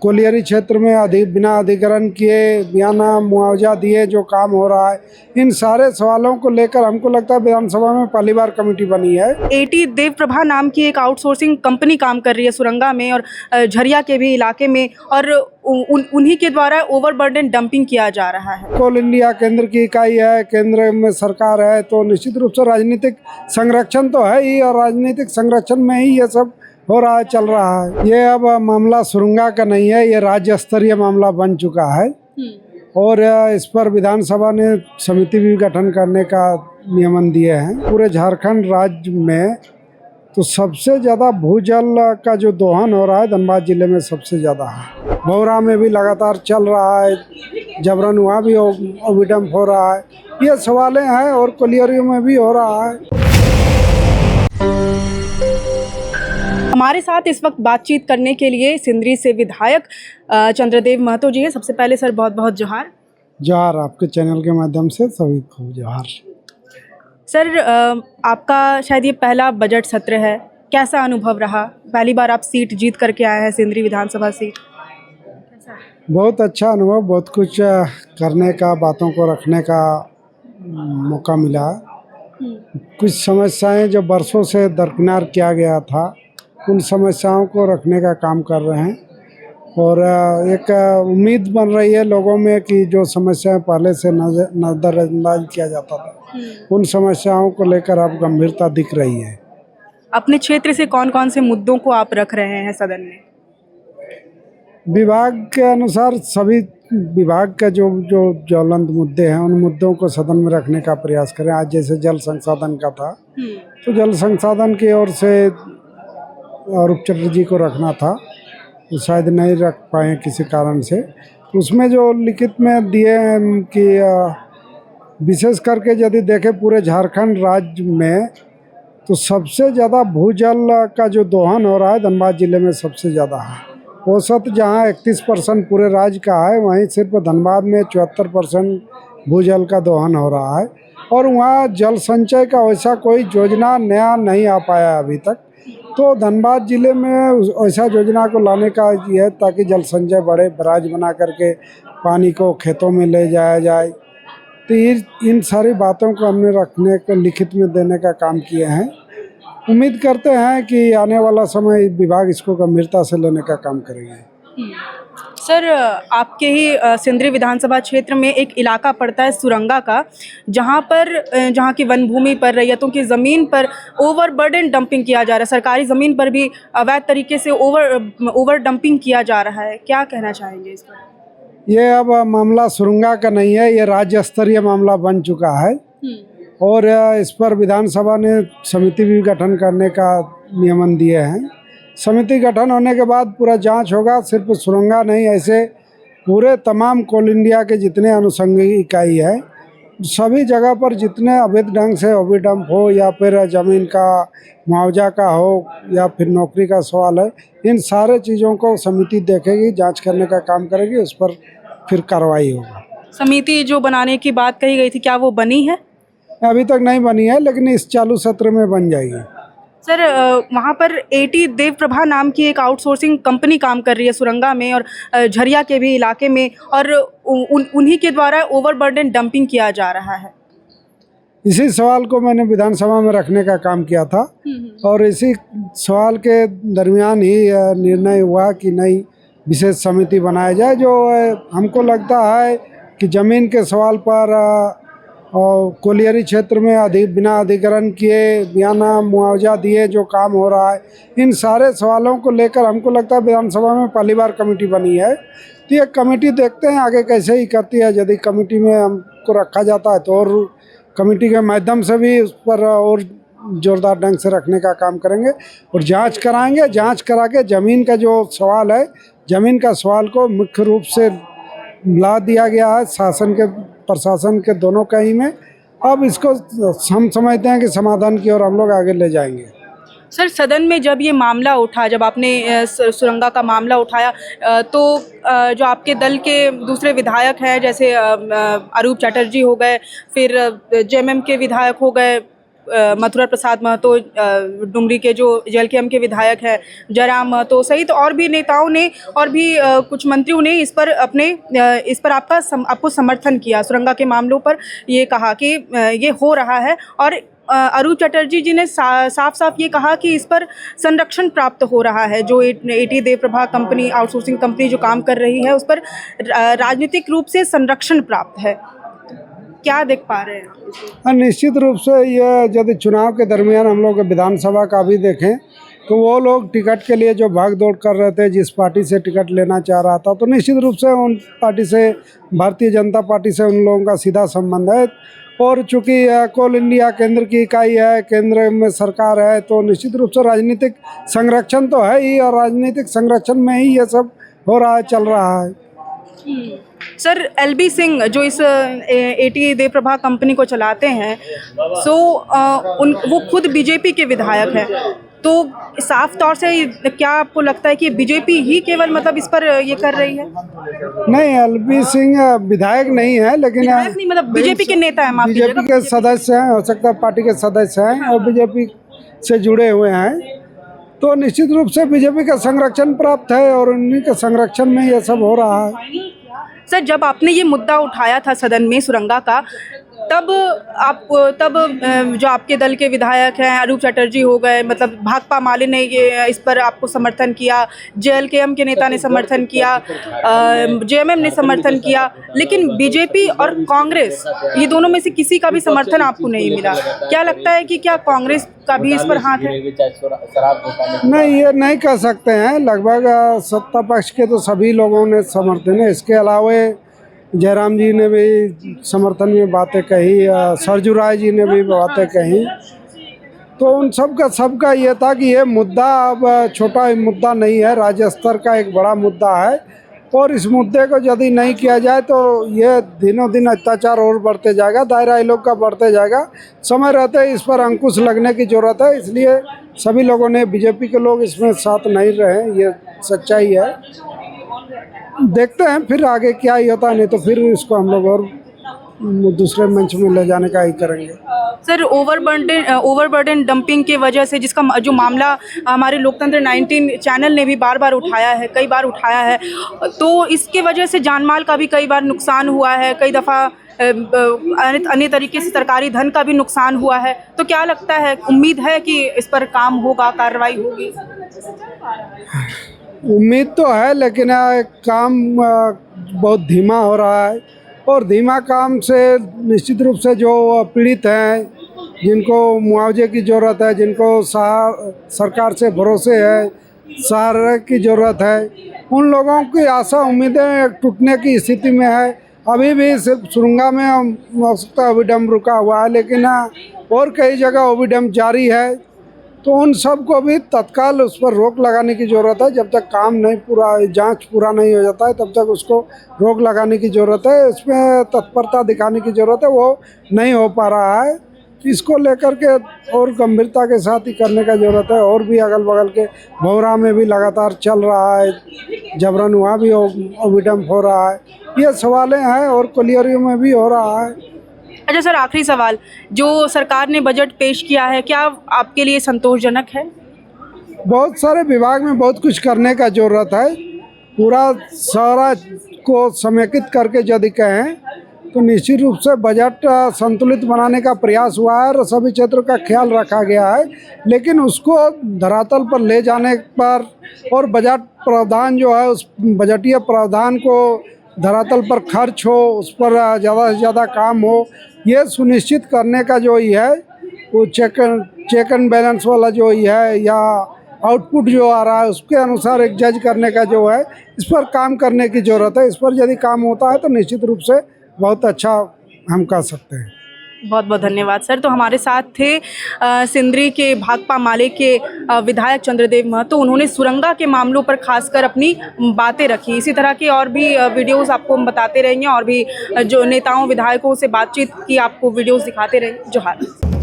Colliery क्षेत्र में बिना अधिग्रहण किए बिना मुआवजा दिए जो काम हो रहा है, इन सारे सवालों को लेकर हमको लगता है विधानसभा में पहली बार कमेटी बनी है। एटी देव प्रभा नाम की एक आउटसोर्सिंग कंपनी काम कर रही है सुरंगा में और झरिया के भी इलाके में, और उन्हीं के द्वारा ओवरबर्डन डंपिंग किया जा रहा है। कोल इंडिया केंद्र की इकाई है, केंद्र में सरकार है, तो निश्चित रूप से राजनीतिक संरक्षण तो है ही, और राजनीतिक संरक्षण में ही ये सब हो रहा है, चल रहा है। ये अब मामला सुरंगा का नहीं है, ये राज्य स्तरीय मामला बन चुका है और इस पर विधानसभा ने समिति भी गठन करने का नियमन दिए हैं। पूरे झारखंड राज्य में तो सबसे ज़्यादा भूजल का जो दोहन हो रहा है धनबाद जिले में सबसे ज़्यादा है। भौरा में भी लगातार चल रहा है, जबरन वहाँ भी ओवरडंप हो रहा है, ये सवालें हैं, और कोलियरियों में भी हो रहा है। हमारे साथ इस वक्त बातचीत करने के लिए सिंदरी से विधायक चंद्रदेव महतो जी हैं। सबसे पहले सर बहुत बहुत जोहार। जोहार, आपके चैनल के माध्यम से सभी को जोहार। सर, आपका शायद ये पहला बजट सत्र है, कैसा अनुभव रहा? पहली बार आप सीट जीत करके आए हैं, सिंदरी विधानसभा सीट। बहुत अच्छा अनुभव, बहुत कुछ करने का, बातों को रखने का मौका मिला। कुछ समस्याएं जो बरसों से दरकिनार किया गया था, उन समस्याओं को रखने का काम कर रहे हैं, और एक उम्मीद बन रही है लोगों में कि जो समस्याएं पहले से नजरअंदाज किया जाता था, उन समस्याओं को लेकर अब गंभीरता दिख रही है। अपने क्षेत्र से कौन कौन से मुद्दों को आप रख रहे हैं सदन में? विभाग के अनुसार सभी विभाग का जो जो ज्वलंत मुद्दे हैं, उन मुद्दों को सदन में रखने का प्रयास करें। आज जैसे जल संसाधन का था, तो जल संसाधन की ओर से रूप चटर्जी को रखना था, तो शायद नहीं रख पाए किसी कारण से। तो उसमें जो लिखित में दिए हैं कि विशेष करके यदि देखें पूरे झारखंड राज्य में, तो सबसे ज़्यादा भूजल का जो दोहन हो रहा है धनबाद जिले में सबसे ज़्यादा है। औसत जहाँ 31% पूरे राज्य का है, वहीं सिर्फ धनबाद में 74% भूजल का दोहन हो रहा है, और वहाँ जल संचय का वैसा कोई योजना नया नहीं आ पाया अभी तक। तो धनबाद जिले में ऐसा योजना को लाने का ये है ताकि जल संचय बढ़े, बराज बना करके पानी को खेतों में ले जाया जाए। तो इन सारी बातों को हमने रखने को लिखित में देने का काम किए हैं। उम्मीद करते हैं कि आने वाला समय विभाग इसको गंभीरता से लेने का काम करेंगे। सर, आपके ही सिंदरी विधानसभा क्षेत्र में एक इलाका पड़ता है सुरंगा का, जहाँ की वन भूमि पर, रैयतों की ज़मीन पर ओवरबर्डन डंपिंग किया जा रहा है। सरकारी ज़मीन पर भी अवैध तरीके से ओवर डंपिंग किया जा रहा है, क्या कहना चाहेंगे इस पर? ये अब मामला सुरंगा का नहीं है, ये राज्य स्तरीय मामला बन चुका है और इस पर विधानसभा ने समिति भी गठन करने का नियमन दिए हैं। समिति गठन होने के बाद पूरा जांच होगा। सिर्फ सुरंगा नहीं, ऐसे पूरे तमाम कोल इंडिया के जितने अनुषंगिक इकाई है, सभी जगह पर जितने अवैध ढंग से ओवरडंप हो, या फिर ज़मीन का मुआवजा का हो, या फिर नौकरी का सवाल है, इन सारे चीज़ों को समिति देखेगी, जांच करने का काम करेगी, उस पर फिर कार्रवाई होगा। समिति जो बनाने की बात कही गई थी, क्या वो बनी है? अभी तक नहीं बनी है, लेकिन इस चालू सत्र में बन जाएगी। सर, वहाँ पर एटी देव प्रभा नाम की एक आउटसोर्सिंग कंपनी काम कर रही है सुरंगा में और झरिया के भी इलाके में, और उन्हीं के द्वारा ओवरबर्डन डंपिंग किया जा रहा है। इसी सवाल को मैंने विधानसभा में रखने का काम किया था, और इसी सवाल के दरमियान ही निर्णय हुआ कि नई विशेष समिति बनाया जाए। जो हमको लगता है कि ज़मीन के सवाल पर और कोलियरी क्षेत्र में बिना अधिग्रहण किए बिना मुआवजा दिए जो काम हो रहा है, इन सारे सवालों को लेकर हमको लगता है विधानसभा में पहली बार कमेटी बनी है। तो ये कमेटी देखते हैं आगे कैसे ही करती है। यदि कमेटी में हमको रखा जाता है तो और कमेटी के माध्यम से भी उस पर और जोरदार ढंग से रखने का काम करेंगे और जांच कराएंगे। जांच करा के ज़मीन का जो सवाल है, ज़मीन का सवाल को मुख्य रूप से ला दिया गया है शासन के प्रशासन के दोनों कहीं में। अब इसको हम समझते हैं कि समाधान की ओर हम लोग आगे ले जाएंगे। सर, सदन में जब ये मामला उठा, जब आपने सुरंगा का मामला उठाया, तो जो आपके दल के दूसरे विधायक हैं, जैसे अरूप चटर्जी हो गए, फिर जेएमएम के विधायक हो गए, मथुरा प्रसाद महतो, डुमरी के जो JLKM के विधायक हैं जयराम महतो सहित और भी नेताओं ने और भी कुछ मंत्रियों ने इस पर आपको समर्थन किया। सुरंगा के मामलों पर ये कहा कि ये हो रहा है और अरूप चटर्जी जी ने साफ साफ ये कहा कि इस पर संरक्षण प्राप्त हो रहा है। जो AT Dev Prabha company, outsourcing company जो काम कर रही है, उस पर राजनीतिक रूप से संरक्षण प्राप्त है। क्या देख पा रहे हैं? निश्चित रूप से ये यदि चुनाव के दरमियान हम लोग विधानसभा का भी देखें तो वो लोग टिकट के लिए जो भाग दौड़ कर रहे थे, जिस पार्टी से टिकट लेना चाह रहा था, तो निश्चित रूप से उन पार्टी से, भारतीय जनता पार्टी से उन लोगों का सीधा संबंध है। और चूँकि कोल इंडिया केंद्र की इकाई है, केंद्र में सरकार है, तो निश्चित रूप से राजनीतिक संरक्षण तो है ही, और राजनीतिक संरक्षण में ही ये सब हो रहा है, चल रहा है। सर, LB सिंह जो इस AT देव प्रभा कंपनी को चलाते हैं, वो खुद बीजेपी के विधायक हैं, तो साफ तौर से क्या आपको लगता है कि बीजेपी ही केवल मतलब इस पर ये कर रही है? नहीं, LB सिंह विधायक नहीं है, लेकिन नहीं, मतलब बीजेपी के नेता हैं, बीजेपी के सदस्य हैं, हो सकता है पार्टी के सदस्य हैं और बीजेपी से जुड़े हुए हैं, तो निश्चित रूप से बीजेपी का संरक्षण प्राप्त है और उन्हीं के संरक्षण में ये सब हो रहा है। सर, जब आपने ये मुद्दा उठाया था सदन में सुरंगा का, तब जो आपके दल के विधायक हैं अरूप चटर्जी हो गए, मतलब भाकपा माले ने ये इस पर आपको समर्थन किया, JLKM के नेता ने समर्थन किया, JMM ने समर्थन किया, लेकिन बीजेपी और कांग्रेस, ये दोनों में से किसी का भी समर्थन आपको नहीं मिला। क्या लगता है कि क्या कांग्रेस का भी इस पर हाथ है? नहीं, ये नहीं कह सकते हैं। लगभग सत्ता पक्ष के तो सभी लोगों ने समर्थन है। इसके अलावा जयराम जी ने भी समर्थन में बातें कही, सरजू राय जी ने भी बातें कही, तो उन सबका ये था कि ये मुद्दा अब छोटा मुद्दा नहीं है, राज्य स्तर का एक बड़ा मुद्दा है, और इस मुद्दे को यदि नहीं किया जाए तो ये दिनों दिन अत्याचार और बढ़ते जाएगा, दायरा लोग का बढ़ते जाएगा। समय रहते इस पर अंकुश लगने की ज़रूरत है, इसलिए सभी लोगों ने, बीजेपी के लोग इसमें साथ नहीं रहे, ये सच्चाई है। देखते हैं फिर आगे क्या ही होता है, नहीं तो फिर इसको हम लोग और दूसरे मंच में ले जाने का ही करेंगे। सर, ओवरबर्डन डंपिंग की वजह से जिसका जो मामला हमारे लोकतंत्र 19 चैनल ने भी बार बार उठाया है, कई बार उठाया है, तो इसके वजह से जानमाल का भी कई बार नुकसान हुआ है, कई दफ़ा अन्य तरीके से सरकारी धन का भी नुकसान हुआ है। तो क्या लगता है, उम्मीद है कि इस पर काम होगा, कार्रवाई होगी? उम्मीद तो है, लेकिन काम बहुत धीमा हो रहा है, और धीमा काम से निश्चित रूप से जो पीड़ित हैं, जिनको मुआवजे की ज़रूरत है, जिनको सरकार से भरोसे है, सहारे की ज़रूरत है, उन लोगों की आशा उम्मीदें टूटने की स्थिति में है। अभी भी सिर्फ सुरंगा में मौसम ओविडम रुका हुआ है, लेकिन और कई जगह ओविडम जारी है, तो उन सब को भी तत्काल उस पर रोक लगाने की ज़रूरत है। जब तक काम नहीं पूरा, जांच पूरा नहीं हो जाता है, तब तक उसको रोक लगाने की ज़रूरत है, इसमें तत्परता दिखाने की ज़रूरत है, वो नहीं हो पा रहा है। इसको लेकर के और गंभीरता के साथ ही करने का ज़रूरत है। और भी अगल बगल के भौरा में भी लगातार चल रहा है, जबरन वहाँ भी ओविडम्प हो रहा है, ये सवालें हैं, और कोलियरियों में भी हो रहा है। अच्छा सर, आखिरी सवाल, जो सरकार ने बजट पेश किया है, क्या आपके लिए संतोषजनक है? बहुत सारे विभाग में बहुत कुछ करने का ज़रूरत है। पूरा सारा को समेकित करके यदि कहें तो निश्चित रूप से बजट संतुलित बनाने का प्रयास हुआ है और सभी क्षेत्रों का ख्याल रखा गया है, लेकिन उसको धरातल पर ले जाने पर और बजट प्रावधान जो है, उस बजटीय प्रावधान को धरातल पर खर्च हो, उस पर ज़्यादा से ज़्यादा काम हो, ये सुनिश्चित करने का जो ही है, वो चेक एंड बैलेंस वाला जो ही है, या आउटपुट जो आ रहा है उसके अनुसार एक जज करने का जो है, इस पर काम करने की ज़रूरत है। इस पर यदि काम होता है तो निश्चित रूप से बहुत अच्छा हम कर सकते हैं। बहुत बहुत धन्यवाद सर। तो हमारे साथ थे सिंदरी के भाकपा माले के विधायक चंद्रदेव महतो। उन्होंने सुरंगा के मामलों पर खासकर अपनी बातें रखी। इसी तरह की और भी वीडियोस आपको हम बताते रहेंगे, और भी जो नेताओं विधायकों से बातचीत की आपको वीडियोस दिखाते रहेंगे। जोहार।